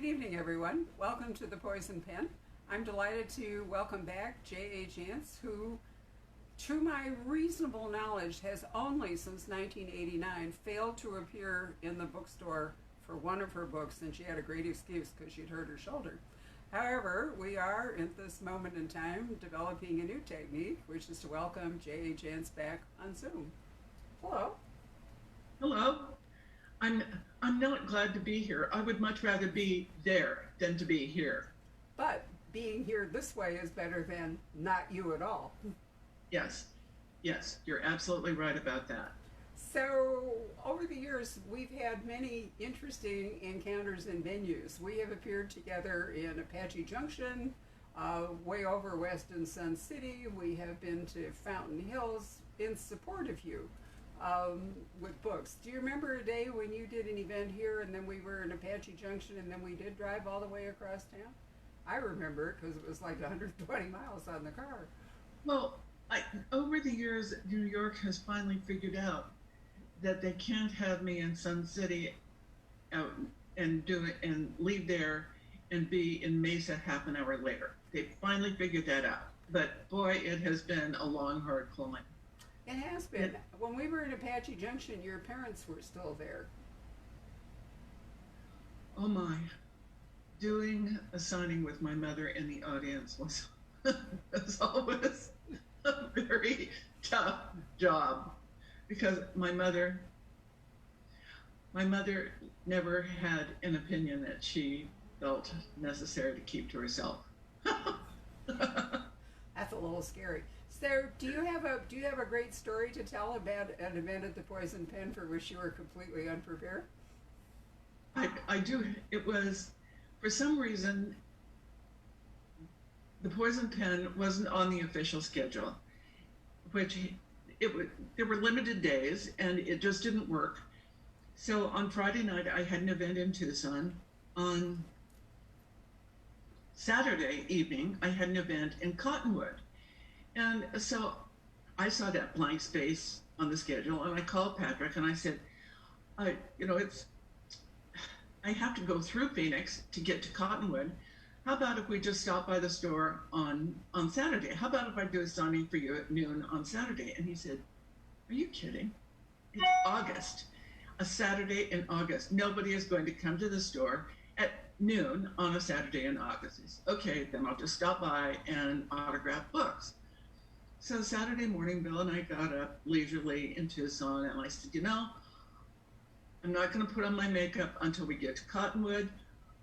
Good evening, everyone. Welcome to the Poison Pen. I'm delighted to welcome back JA Jance, who, to my reasonable knowledge, has only since 1989 failed to appear in the bookstore for one of her books, and she had a great excuse because she'd hurt her shoulder. However, we are, at this moment in time, developing a new technique, which is to welcome JA Jance back on Zoom. Hello. Hello. I'm I'm not glad to be here. I would much rather be there than to be here. But being here this way is better than not you at all. Yes. Yes, you're absolutely right about that. So, over the years, we've had many interesting encounters in venues. We have appeared together in Apache Junction, way over west in Sun City. We have been to Fountain Hills in support of you with books. Do you remember a day when you did an event here and then we were in Apache Junction and then we did drive all the way across town? I remember because it was like 120 miles on the car. Well, over the years, New York has finally figured out that they can't have me in Sun City out and do it and leave there and be in Mesa half an hour later. They finally figured that out. But boy, it has been a long, hard climb. It has been. When we were in Apache Junction, your parents were still there. Oh my, doing a signing with my mother in the audience was always a very tough job because my mother never had an opinion that she felt necessary to keep to herself. That's a little scary. So, do you have a great story to tell about an event at the Poison Pen for which you were completely unprepared? I do. It was, for some reason, the Poison Pen wasn't on the official schedule, which there were limited days and it just didn't work. So on Friday night, I had an event in Tucson. On Saturday evening, I had an event in Cottonwood. And so I saw that blank space on the schedule and I called Patrick and I said, it's I have to go through Phoenix to get to Cottonwood. How about if we just stop by the store on Saturday? How about if I do a signing for you at noon on Saturday? And he said, are you kidding? It's August, a Saturday in August. Nobody is going to come to the store at noon on a Saturday in August. He said, okay, then I'll just stop by and autograph books. So Saturday morning, Bill and I got up leisurely in Tucson and I said, I'm not going to put on my makeup until we get to Cottonwood.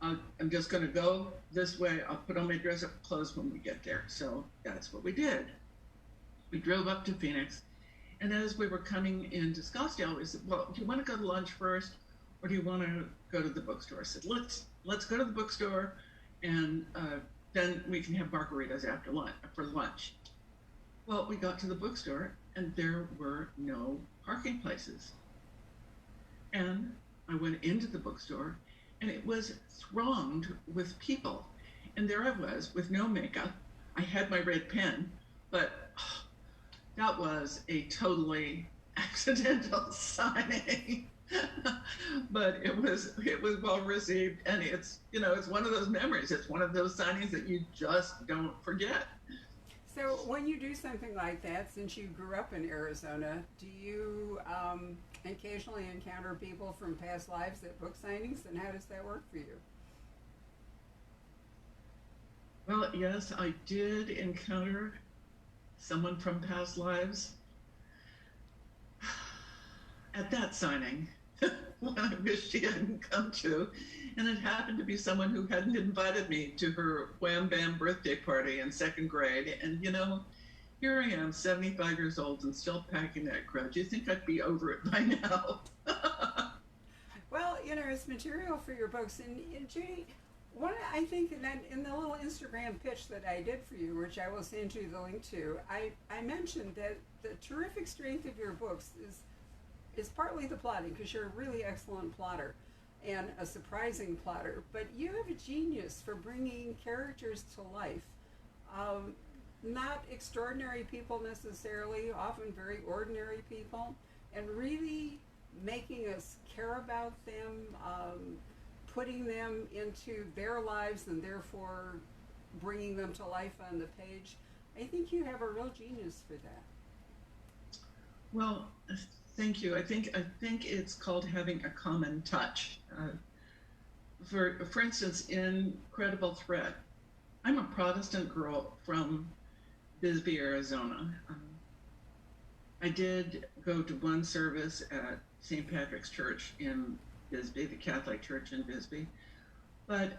I'm just going to go this way. I'll put on my dress-up clothes when we get there. So that's what we did. We drove up to Phoenix. And as we were coming into Scottsdale, we said, well, do you want to go to lunch first or do you want to go to the bookstore? I said, let's go to the bookstore and then we can have margaritas after lunch, for lunch. Well, we got to the bookstore and there were no parking places. And I went into the bookstore and it was thronged with people. And there I was with no makeup. I had my red pen, but that was a totally accidental signing. But it was well received and it's one of those memories. It's one of those signings that you just don't forget. So, when you do something like that, since you grew up in Arizona, do you occasionally encounter people from past lives at book signings, and how does that work for you? Well, yes, I did encounter someone from past lives at that signing when I wished she hadn't come to. And it happened to be someone who hadn't invited me to her wham bam birthday party in second grade. And here I am, 75 years old and still packing that crud. You think I'd be over it by now? Well, it's material for your books. And Judy, I think in the little Instagram pitch that I did for you, which I will send you the link to, I mentioned that the terrific strength of your books is partly the plotting, because you're a really excellent plotter and a surprising plotter, but you have a genius for bringing characters to life. Not extraordinary people necessarily, often very ordinary people, and really making us care about them, putting them into their lives and therefore bringing them to life on the page. I think you have a real genius for that. Well, thank you. I think it's called having a common touch. For instance, in Credible Threat, I'm a Protestant girl from Bisbee, Arizona. I did go to one service at St. Patrick's Church in Bisbee, the Catholic Church in Bisbee, but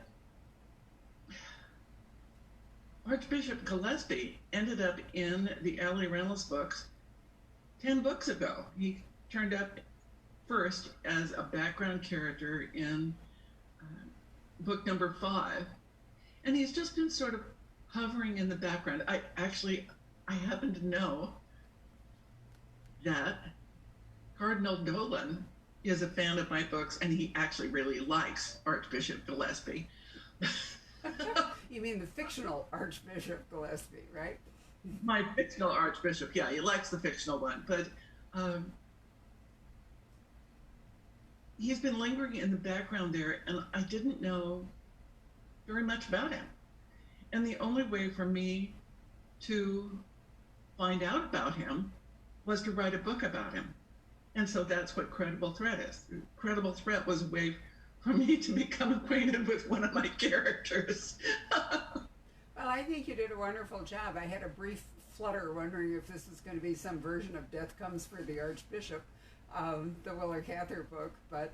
Archbishop Gillespie ended up in the Ali Reynolds books 10 books ago. He turned up first as a background character in book number 5, and he's just been sort of hovering in the background. I happen to know that Cardinal Dolan is a fan of my books, and he actually really likes Archbishop Gillespie. You mean the fictional Archbishop Gillespie, right? My fictional Archbishop, yeah, he likes the fictional one, but he's been lingering in the background there, and I didn't know very much about him. And the only way for me to find out about him was to write a book about him. And so that's what Credible Threat is. Credible Threat was a way for me to become acquainted with one of my characters. Well, I think you did a wonderful job. I had a brief flutter wondering if this is going to be some version of Death Comes for the Archbishop, the Willa Cather book, but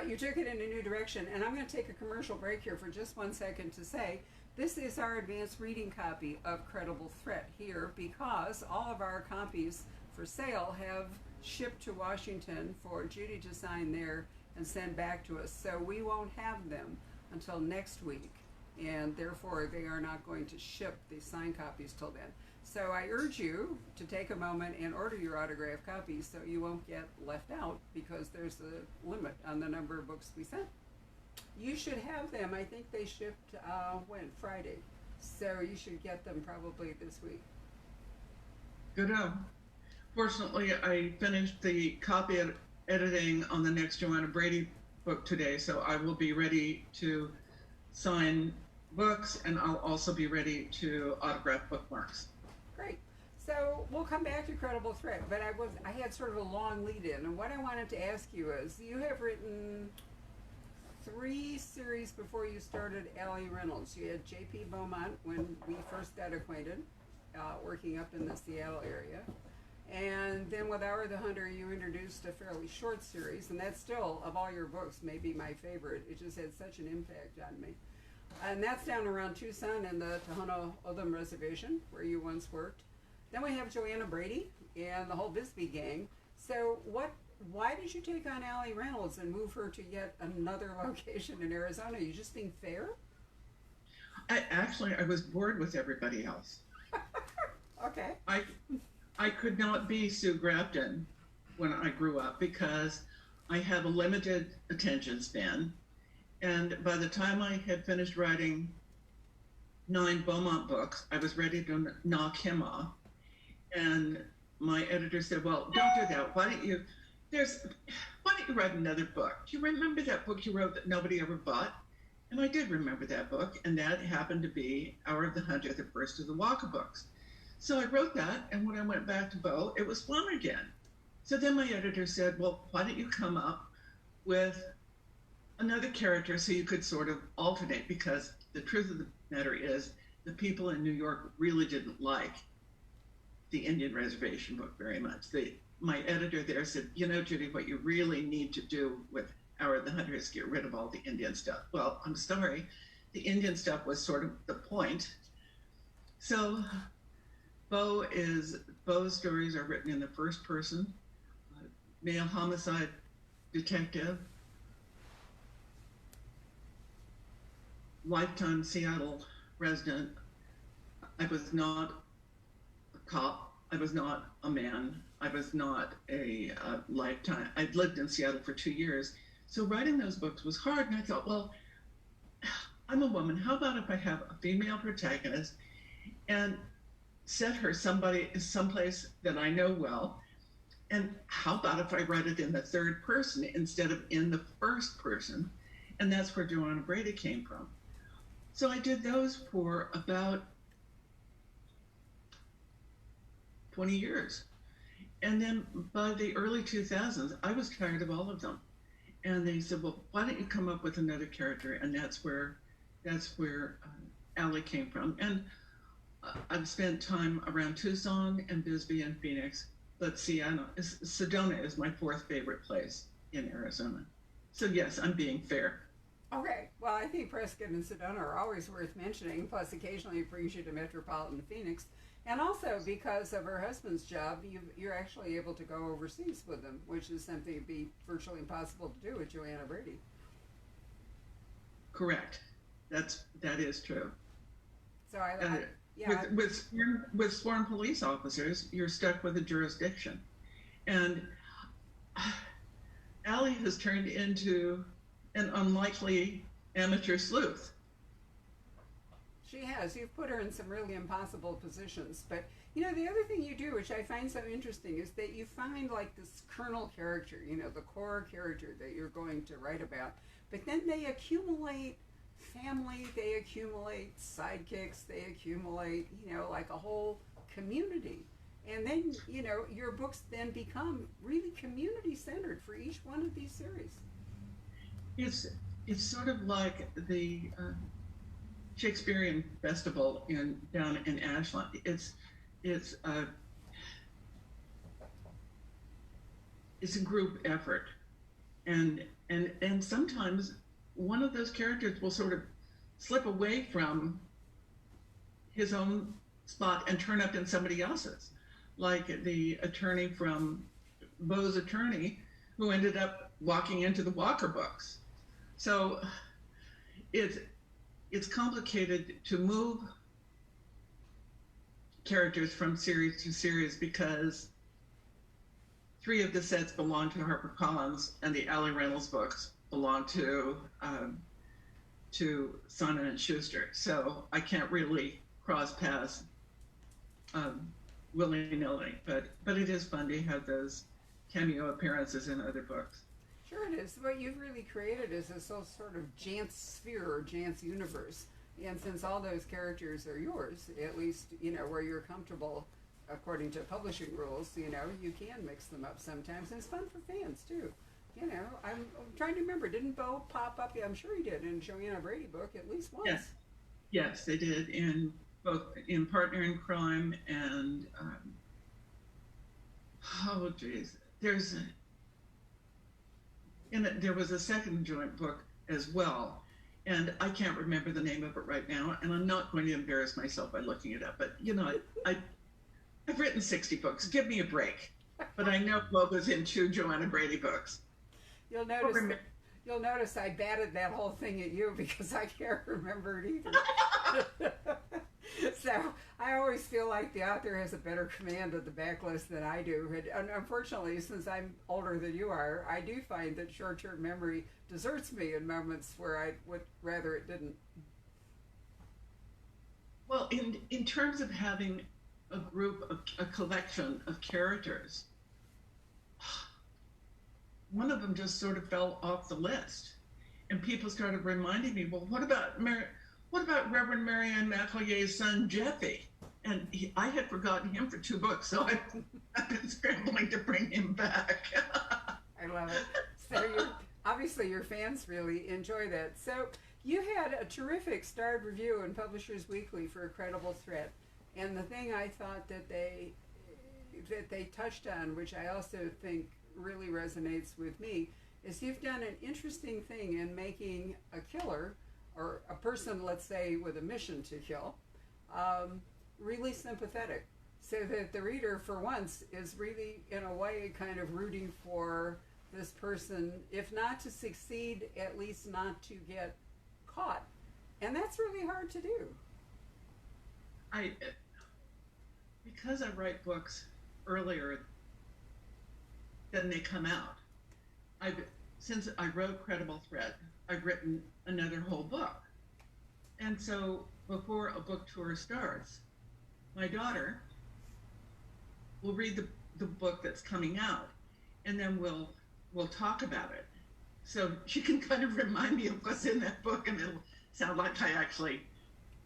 you took it in a new direction. And I'm going to take a commercial break here for just 1 second to say this is our advanced reading copy of Credible Threat here, because all of our copies for sale have shipped to Washington for Judy to sign there and send back to us. So we won't have them until next week, and therefore they are not going to ship the signed copies till then. So I urge you to take a moment and order your autographed copies so you won't get left out, because there's a limit on the number of books we sent. You should have them. I think they shipped Friday, so you should get them probably this week. Good. Fortunately, I finished the copy editing on the next Joanna Brady book today, so I will be ready to sign books, and I'll also be ready to autograph bookmarks. Great. So we'll come back to Credible Threat, but I had sort of a long lead in, and what I wanted to ask you is, you have written 3 series before you started Ali Reynolds. You had J.P. Beaumont when we first got acquainted, working up in the Seattle area. And then with Hour of the Hunter, you introduced a fairly short series, and that's still, of all your books, maybe my favorite. It just had such an impact on me. And that's down around Tucson and the Tohono O'odham Reservation, where you once worked. Then we have Joanna Brady and the whole Bisbee gang. So why did you take on Ali Reynolds and move her to yet another location in Arizona? Are you just being fair? I was bored with everybody else. Okay. I could not be Sue Grafton when I grew up, because I have a limited attention span. And by the time I had finished writing 9 Beaumont books, I was ready to knock him off. And my editor said, well, don't do that. Why don't you write another book? Do you remember that book you wrote that nobody ever bought? And I did remember that book, and that happened to be Hour of the Hunter, the first of the Walker books. So I wrote that, and when I went back to Beau, it was fun again. So then my editor said, well, why don't you come up with another character so you could sort of alternate, because the truth of the matter is the people in New York really didn't like the Indian Reservation book very much. My editor there said, you know, Judy, what you really need to do with Hour of the Hunter is get rid of all the Indian stuff. Well, I'm sorry, the Indian stuff was sort of the point. So Beau's stories are written in the first person, male homicide detective, lifetime Seattle resident. I was not a cop. I was not a man. I was not a lifetime. I'd lived in Seattle for 2 years. So writing those books was hard. And I thought, well, I'm a woman. How about if I have a female protagonist and set her someplace that I know well? And how about if I write it in the third person instead of in the first person? And that's where Joanna Brady came from. So I did those for about 20 years. And then by the early 2000s, I was tired of all of them. And they said, well, why don't you come up with another character? And that's where Ali came from. And I've spent time around Tucson and Bisbee and Phoenix. Let's see, Sedona is my fourth favorite place in Arizona. So yes, I'm being fair. Okay, well, I think Prescott and Sedona are always worth mentioning, plus occasionally it brings you to metropolitan Phoenix. And also because of her husband's job, you're actually able to go overseas with them, which is something that'd be virtually impossible to do with Joanna Brady. Correct. That is true. So yeah. With sworn police officers, you're stuck with a jurisdiction. And Ali has turned into an unlikely amateur sleuth. She has. You've put her in some really impossible positions. But, you know, the other thing you do, which I find so interesting, is that you find like this kernel character, you know, the core character that you're going to write about. But then they accumulate family, they accumulate sidekicks, they accumulate, you know, like a whole community. And then, you know, your books then become really community centered for each one of these series. It's sort of like the Shakespearean festival down in Ashland. It's a group effort, and sometimes one of those characters will sort of slip away from his own spot and turn up in somebody else's, like the attorney from Beau's Attorney, who ended up walking into the Walker books. So it's complicated to move characters from series to series because 3 of the sets belong to HarperCollins, and the Ali Reynolds books belong to Simon and Schuster. So I can't really cross paths willy-nilly, but it is fun to have those cameo appearances in other books. Sure it is. What you've really created is a sort of Jance sphere or Jance universe. And since all those characters are yours, at least, you know, where you're comfortable, according to publishing rules, you know, you can mix them up sometimes. And it's fun for fans, too. You know, I'm trying to remember, didn't Beau pop up? Yeah, I'm sure he did in Joanna Brady book at least once. Yes, they did in both in Partner in Crime and, oh, geez, there was a second joint book as well, and I can't remember the name of it right now, and I'm not going to embarrass myself by looking it up, but, you know, I've written 60 books. Give me a break. But I know Beau was in 2 Joanna Brady books. You'll notice I batted that whole thing at you because I can't remember it either. So I always feel like the author has a better command of the backlist than I do. And unfortunately, since I'm older than you are, I do find that short-term memory deserts me in moments where I would rather it didn't. Well, in terms of having a collection of characters, one of them just sort of fell off the list, and people started reminding me, well, what about Reverend Marianne McElroy's son Jeffy? And I had forgotten him for 2 books, so I've been scrambling to bring him back. I love it. So obviously your fans really enjoy that. So you had a terrific starred review in Publishers Weekly for A Credible Threat, and the thing I thought that they touched on, which I also think really resonates with me, is you've done an interesting thing in making a killer, or a person, let's say, with a mission to kill, really sympathetic, so that the reader, for once, is really, in a way, kind of rooting for this person, if not to succeed, at least not to get caught. And that's really hard to do. Because I write books earlier than they come out, since I wrote Credible Threat, I've written another whole book. And so before a book tour starts, my daughter will read the book that's coming out, and then we'll talk about it. so she can kind of remind me of what's in that book, and it'll sound like I actually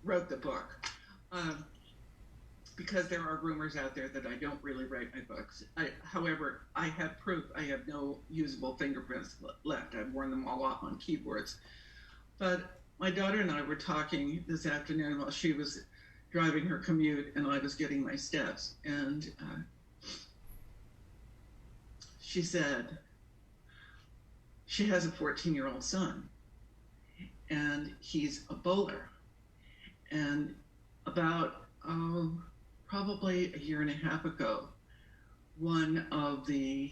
wrote the book. Um, because there are rumors out there that I don't really write my books. However, I have proof. I have no usable fingerprints left. I've worn them all off on keyboards. But my daughter and I were talking this afternoon while she was driving her commute and I was getting my steps. And she said she has a 14-year-old son, and he's a bowler. And about, probably a year and a half ago, one of the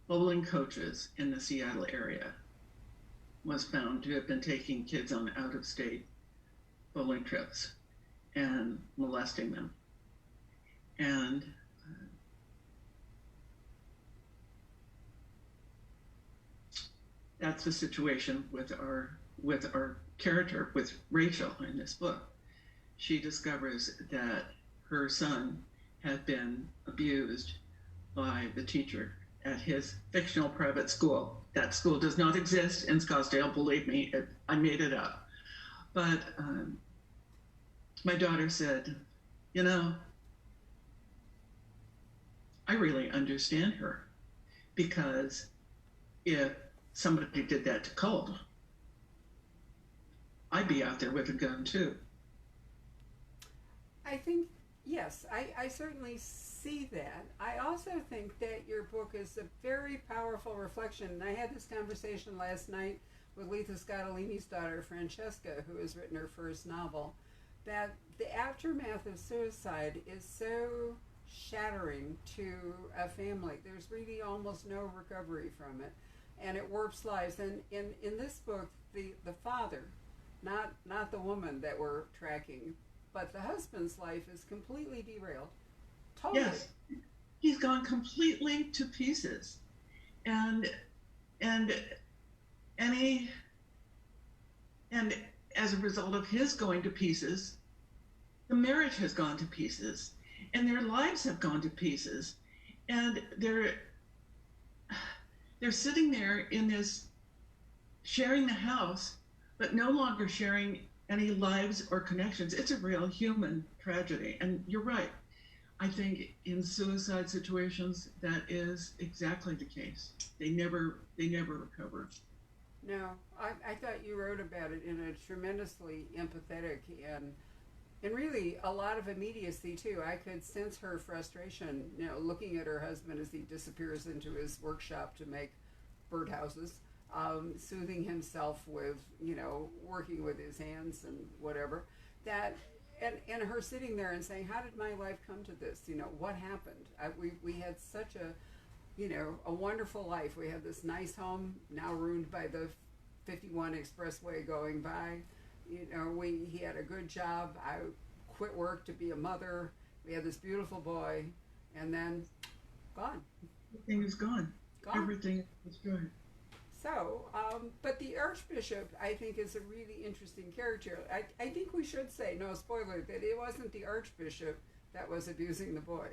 bowling coaches in the Seattle area was found to have been taking kids on out-of-state bowling trips and molesting them. And that's the situation with our character, with Rachel in this book. She discovers that her son had been abused by the teacher at his fictional private school. That school does not exist in Scottsdale, believe me, I made it up. But my daughter said, you know, I really understand her, because if somebody did that to Colt, I'd be out there with a gun too. I think, yes, I certainly see that. I also think that your book is a very powerful reflection. And I had this conversation last night with Letha Scottolini's daughter, Francesca, who has written her first novel, that the aftermath of suicide is so shattering to a family. There's really almost no recovery from it, and it warps lives. And in this book, the father, not the woman that we're tracking, but the husband's life is completely derailed. Totally. Yes, he's gone completely to pieces, and and and as a result of his going to pieces, the marriage has gone to pieces, and their lives have gone to pieces, and they're sitting there in this, sharing the house, but no longer sharing any lives or connections. It's a real human tragedy. And you're right. I think in suicide situations, that is exactly the case. They never recover. No, I thought you wrote about it in a tremendously empathetic and really a lot of immediacy too. I could sense her frustration, looking at her husband as he disappears into his workshop to make birdhouses, soothing himself with, working with his hands and whatever. That and her sitting there and saying, "How did my life come to this? What happened? We had such a wonderful life. We had this nice home, now ruined by the 51 expressway going by. He had a good job. I quit work to be a mother. We had this beautiful boy, and then gone. Everything is gone. Everything is gone." So, but the Archbishop, I think, is a really interesting character. I think we should say, no spoiler, that it wasn't the Archbishop that was abusing the boy.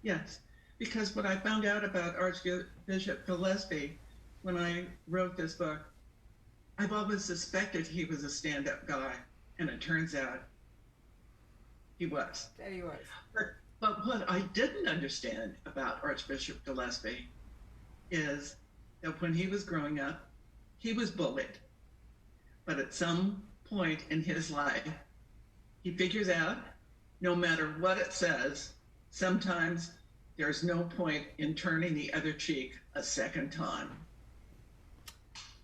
Yes, because what I found out about Archbishop Gillespie when I wrote this book, I've always suspected he was a stand-up guy, and it turns out he was. That he was. But what I didn't understand about Archbishop Gillespie is that when he was growing up, he was bullied. But at some point in his life, he figures out, no matter what it says, sometimes there's no point in turning the other cheek a second time.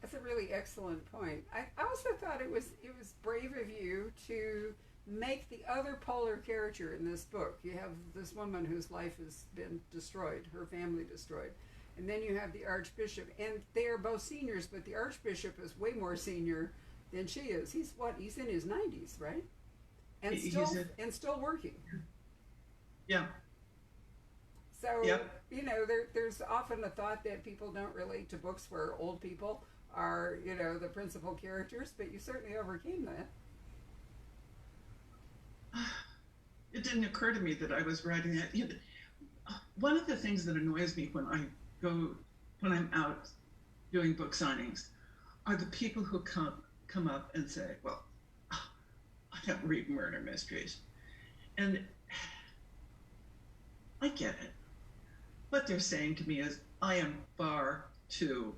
That's a really excellent point. I also thought it was brave of you to make the other polar character in this book. You have this woman whose life has been destroyed, her family destroyed. And then you have the Archbishop, and they are both seniors, but the Archbishop is way more senior than she is. He's in his 90s, right? And still working. Yeah. So, yep. There's often a thought that people don't relate to books where old people are, the principal characters, but you certainly overcame that. It didn't occur to me that I was writing that. One of the things that annoys me when I go when I'm out doing book signings are the people who come up and say, well, I don't read murder mysteries. And I get it. What they're saying to me is, I am far too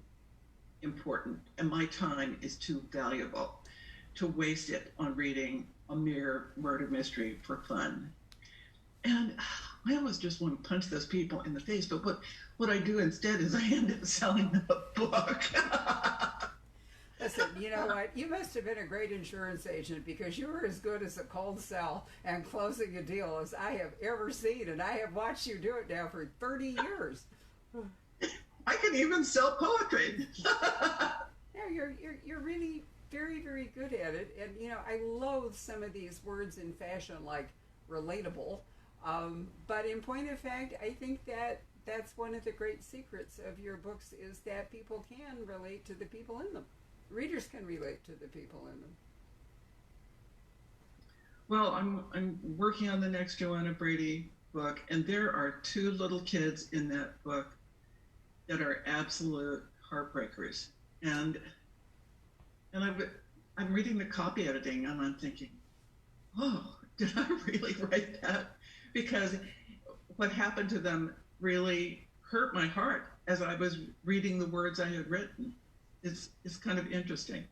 important and my time is too valuable to waste it on reading a mere murder mystery for fun. And I almost just want to punch those people in the face, but what I do instead is I end up selling them a book. Listen, you know what? You must have been a great insurance agent because you were as good as a cold sell and closing a deal as I have ever seen, and I have watched you do it now for 30 years. I can even sell poetry. Yeah, you're really very, very good at it, and you know I loathe some of these words in fashion like relatable, but in point of fact, I think that that's one of the great secrets of your books is that people can relate to the people in them. Readers can relate to the people in them. Well, I'm working on the next Joanna Brady book, and there are two little kids in that book that are absolute heartbreakers. And I'm reading the copy editing, and I'm thinking, oh, did I really write that? Because what happened to them really hurt my heart as I was reading the words I had written. It's kind of interesting.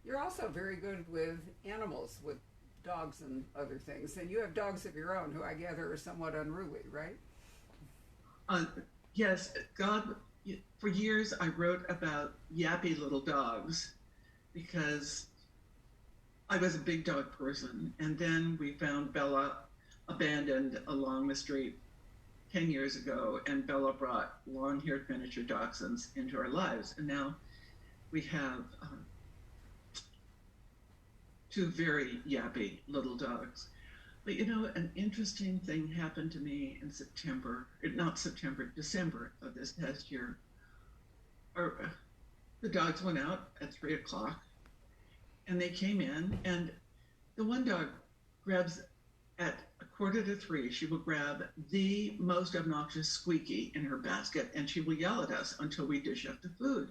You're also very good with animals, with dogs and other things. And you have dogs of your own who I gather are somewhat unruly, right? Yes, God, for years I wrote about yappy little dogs because I was a big dog person. And then we found Bella abandoned along the street 10 years ago, and Bella brought long-haired miniature dachshunds into our lives. And now we have two very yappy little dogs. But you know, an interesting thing happened to me in December of this past year. The dogs went out at 3 o'clock and they came in, and the one dog grabs at 2:45, she will grab the most obnoxious squeaky in her basket and she will yell at us until we dish up the food.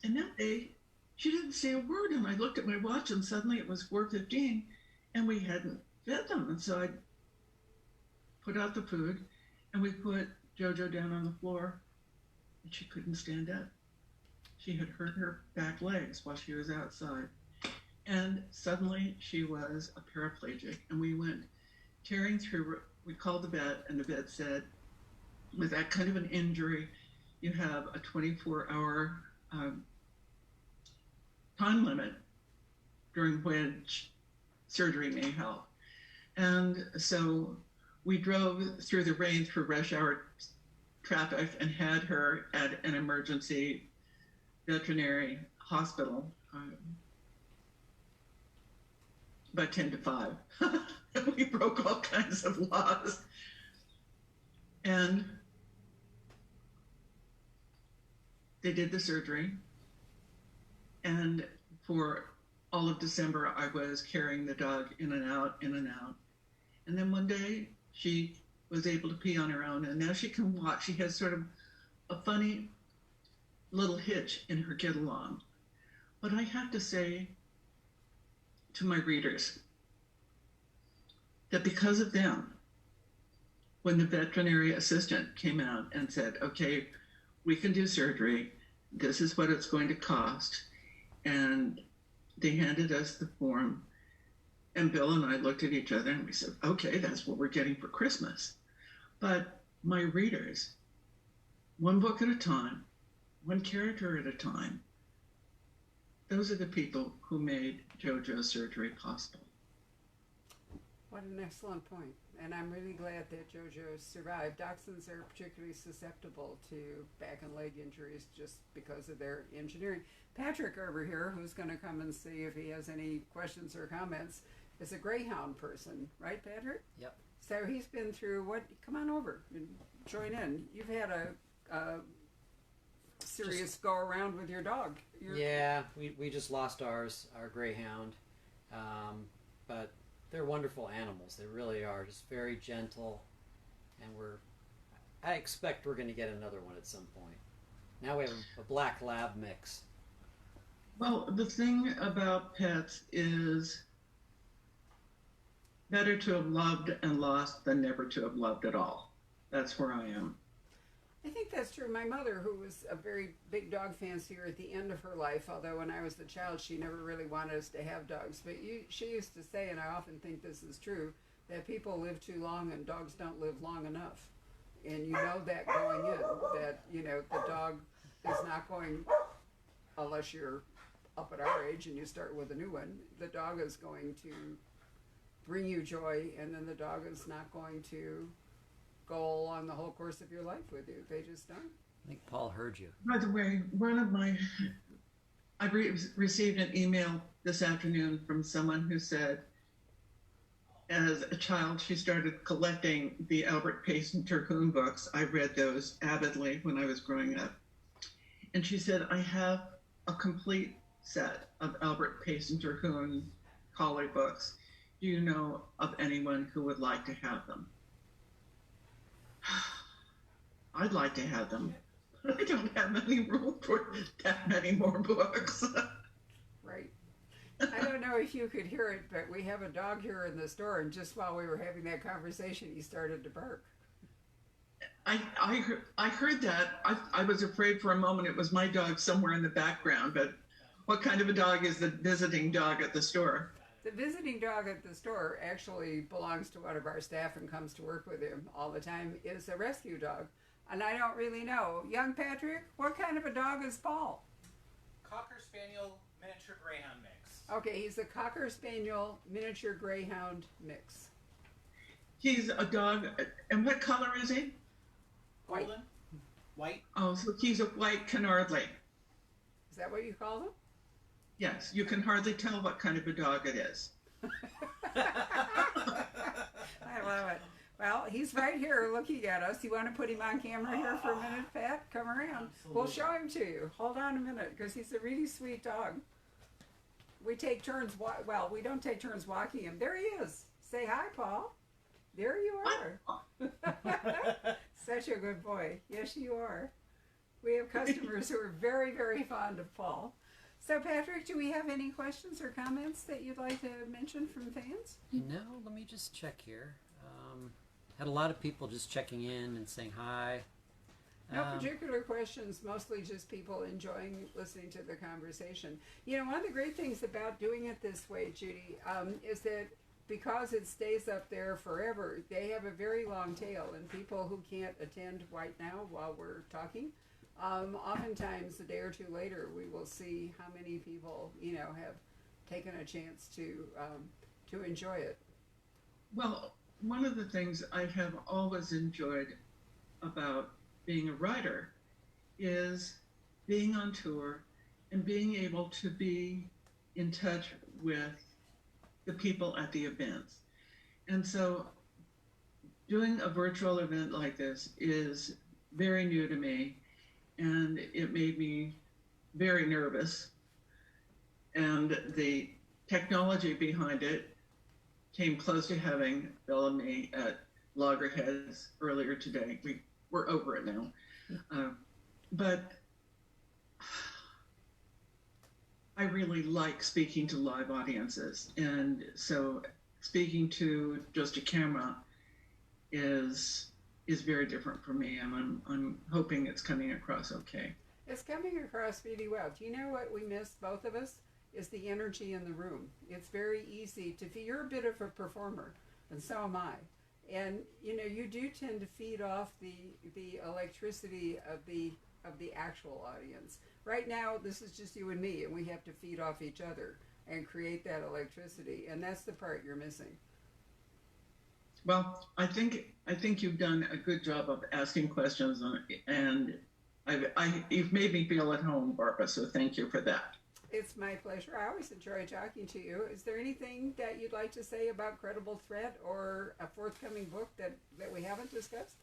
And that day, she didn't say a word, and I looked at my watch, and suddenly it was 4:15, and we hadn't fed them. And so I put out the food, and we put Jojo down on the floor, and she couldn't stand up. She had hurt her back legs while she was outside. And suddenly she was a paraplegic, and we went tearing through. We called the vet, and the vet said, with that kind of an injury, you have a 24-hour time limit during which surgery may help. And so we drove through the rain through rush hour traffic and had her at an emergency veterinary hospital by 10 to 5. We broke all kinds of laws. And they did the surgery. And for all of December, I was carrying the dog in and out, in and out. And then one day, she was able to pee on her own, and now she can walk. She has sort of a funny little hitch in her get along. But I have to say to my readers that because of them, when the veterinary assistant came out and said, okay, we can do surgery, this is what it's going to cost, and they handed us the form, and Bill and I looked at each other and we said, okay, that's what we're getting for Christmas. But my readers, one book at a time, one character at a time, those are the people who made JoJo's surgery possible. What an excellent point. And I'm really glad that JoJo survived. Dachshunds are particularly susceptible to back and leg injuries just because of their engineering. Patrick over here, who's going to come and see if he has any questions or comments, is a greyhound person, right, Patrick? Yep. So he's been through what? Come on over and join in. You've had a serious go around with your dog. Yeah, we just lost our greyhound, but they're wonderful animals. They really are, just very gentle, and I expect we're going to get another one at some point. Now we have a black lab mix. Well, the thing about pets is better to have loved and lost than never to have loved at all. That's where I am. I think that's true. My mother, who was a very big dog fancier at the end of her life, although when I was a child she never really wanted us to have dogs, but she used to say, and I often think this is true, that people live too long and dogs don't live long enough. And you know that going in, that, you know, the dog is not going, unless you're up at our age and you start with a new one, the dog is going to bring you joy, and then the dog is not going to go along the whole course of your life with you. They just don't. I think Paul heard you. By the way, I received an email this afternoon from someone who said, as a child, she started collecting the Albert Pace and Terhune books. I read those avidly when I was growing up. And she said, I have a complete set of Albert Pace and Terhune collie books. Do you know of anyone who would like to have them? I'd like to have them. I don't have any room for that many more books. Right. I don't know if you could hear it, but we have a dog here in the store, and just while we were having that conversation, he started to bark. I heard that. I was afraid for a moment it was my dog somewhere in the background, but what kind of a dog is the visiting dog at the store? The visiting dog at the store actually belongs to one of our staff and comes to work with him all the time, is a rescue dog. And I don't really know. Young Patrick, what kind of a dog is Paul? Cocker Spaniel miniature greyhound mix. Okay, he's a Cocker Spaniel miniature greyhound mix. He's a dog, and what color is he? White. Golden. White. Oh, so he's a white Canardly. Is that what you call them? Yes, you can hardly tell what kind of a dog it is. I love it. Well, he's right here looking at us. You want to put him on camera here for a minute, Pat? Come around. Absolutely. We'll show him to you. Hold on a minute, because he's a really sweet dog. We take turns, well, we don't take turns walking him. There he is. Say hi, Paul. There you are. Such a good boy. Yes, you are. We have customers who are very, very fond of Paul. So, Patrick, do we have any questions or comments that you'd like to mention from fans? No, let me just check here. Had a lot of people just checking in and saying hi. No particular questions, mostly just people enjoying listening to the conversation. You know, one of the great things about doing it this way, Judy, is that because it stays up there forever, they have a very long tail, and people who can't attend right now while we're talking, oftentimes a day or two later, we will see how many people, you know, have taken a chance to enjoy it. Well, one of the things I have always enjoyed about being a writer is being on tour and being able to be in touch with the people at the events. And so doing a virtual event like this is very new to me, and it made me very nervous. And the technology behind it came close to having Bill and me at Loggerheads earlier today. We're over it now. But I really like speaking to live audiences. And so speaking to just a camera is very different for me. And I'm hoping it's coming across okay. It's coming across really well. Do you know what we missed, both of us? Is the energy in the room. It's very easy to feel. You're a bit of a performer, and so am I. And you know, you do tend to feed off the electricity of the actual audience. Right now, this is just you and me, and we have to feed off each other and create that electricity. And that's the part you're missing. Well, I think you've done a good job of asking questions, and you've made me feel at home, Barbara. So thank you for that. It's my pleasure. I always enjoy talking to you. Is there anything that you'd like to say about Credible Threat or a forthcoming book that we haven't discussed?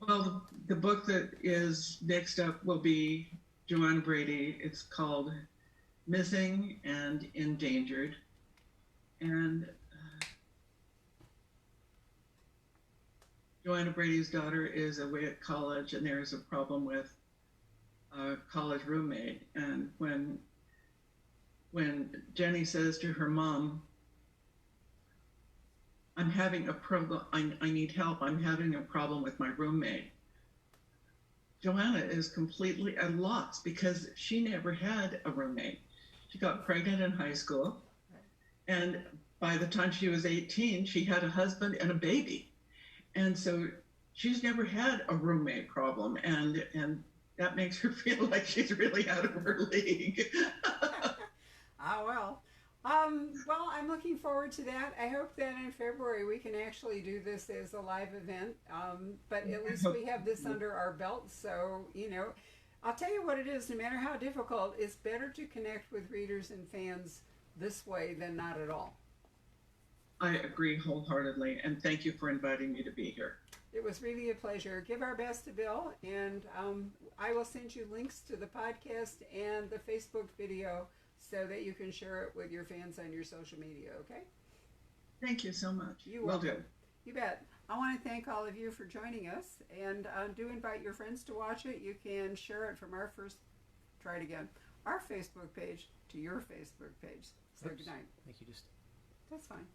Well, the book that is next up will be Joanna Brady. It's called Missing and Endangered. And Joanna Brady's daughter is away at college, and there is a problem with college roommate, and when Jenny says to her mom, I'm having a problem, I need help, I'm having a problem with my roommate, Joanna is completely at loss because she never had a roommate. She got pregnant in high school, and by the time she was 18, she had a husband and a baby. And so she's never had a roommate problem, and that makes her feel like she's really out of her league. Well. Well, I'm looking forward to that. I hope that in February we can actually do this as a live event. But at least we have this under our belt. So, I'll tell you what it is, no matter how difficult, it's better to connect with readers and fans this way than not at all. I agree wholeheartedly, and thank you for inviting me to be here. It was really a pleasure. Give our best to Bill, and I will send you links to the podcast and the Facebook video so that you can share it with your fans on your social media, okay? Thank you so much. You will do. You bet. I want to thank all of you for joining us, and do invite your friends to watch it. You can share it from our Facebook page to your Facebook page. So good night. Thank you. That's fine.